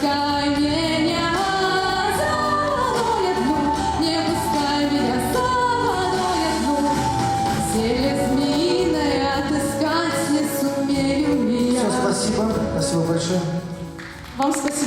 пускай меня за водой одну, не пускай меня за водой одну. Зелье змеиное отыскать не сумею я. Все, спасибо большое. Вам спасибо.